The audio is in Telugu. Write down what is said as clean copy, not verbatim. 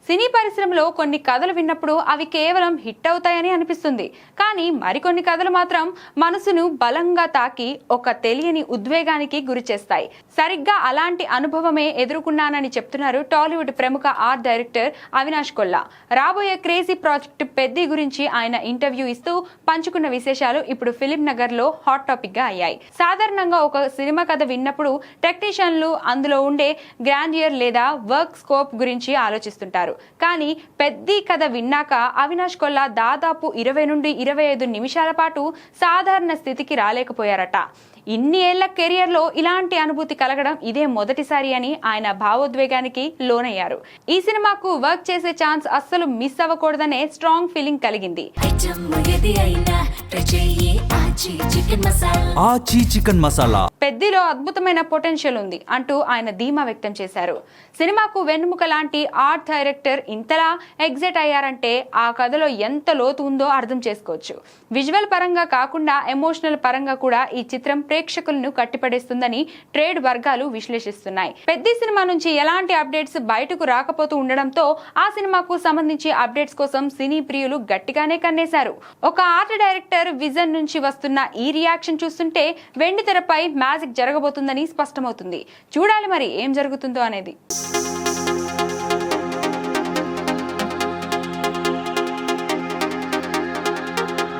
సినీ పరిశ్రమలో కొన్ని కథలు విన్నప్పుడు అవి కేవలం హిట్ అవుతాయని అనిపిస్తుంది. కానీ మరికొన్ని కథలు మాత్రం మనసును బలంగా తాకి ఒక తెలియని ఉద్వేగానికి గురిచేస్తాయి. సరిగ్గా అలాంటి అనుభవమే ఎదుర్కొన్నానని చెప్తున్నారు టాలీవుడ్ ప్రముఖ ఆర్ట్ డైరెక్టర్ అవినాష్ కొల్లా. రాబోయే క్రేజీ ప్రాజెక్ట్ పెద్ది గురించి ఆయన ఇంటర్వ్యూ ఇస్తూ పంచుకున్న విశేషాలు ఇప్పుడు ఫిలిం నగర్ లో హాట్ టాపిక్ గా అయ్యాయి. సాధారణంగా ఒక సినిమా కథ విన్నప్పుడు టెక్నీషియన్లు అందులో ఉండే గ్రాండియర్ లేదా వర్క్ స్కోప్ గురించి ఆలోచిస్తుంటారు. కానీ పెద్ది కథ విన్నాక అవినాష్ కొల్లా దాదాపు 20 నుండి 25 నిమిషాల పాటు సాధారణ స్థితికి రాలేకపోయారట. ఇన్ని ఏళ్ల కెరియర్ లో ఇలాంటి అనుభూతి కలగడం ఇదే మొదటిసారి అని ఆయన భావోద్వేగానికి లోనయ్యారు. ఈ సినిమాకు వర్క్ చేసే ఛాన్స్ అస్సలు మిస్ అవ్వకూడదనే స్ట్రాంగ్ ఫీలింగ్ కలిగింది. పెద్దిలో అద్భుతమైన పొటెన్షియల్ ఉంది అంటూ ఆయన ధీమా వ్యక్తం చేశారు. సినిమాకు వెన్నుముక లాంటి ఆర్ట్ డైరెక్టర్ ఇంతలా ఎగ్జైట్ అయ్యారంటే ఆ కథలో ఎంత లోతు ఉందో అర్థం చేసుకోవచ్చు. విజువల్ పరంగా కాకుండా ఎమోషనల్ పరంగా కూడా ఈ చిత్రం ప్రేక్షకులను కట్టిపడేస్తుందని ట్రేడ్ వర్గాలు విశ్లేషిస్తున్నాయి. పెద్ది సినిమా నుంచి ఎలాంటి అప్డేట్స్ బయటకు రాకపోతూ ఉండడంతో ఆ సినిమాకు సంబంధించి అప్డేట్స్ కోసం సినీ ప్రియులు గట్టిగానే కన్నేశారు. ఒక ఆర్ట్ డైరెక్టర్ విజన్ నుంచి వస్తున్న ఈ రియాక్షన్ చూస్తుంటే వెండి తెరపై మ్యాజిక్ జరగబోతుందని స్పష్టమవుతుంది. చూడాలి మరి ఏం జరుగుతుందో అనేది.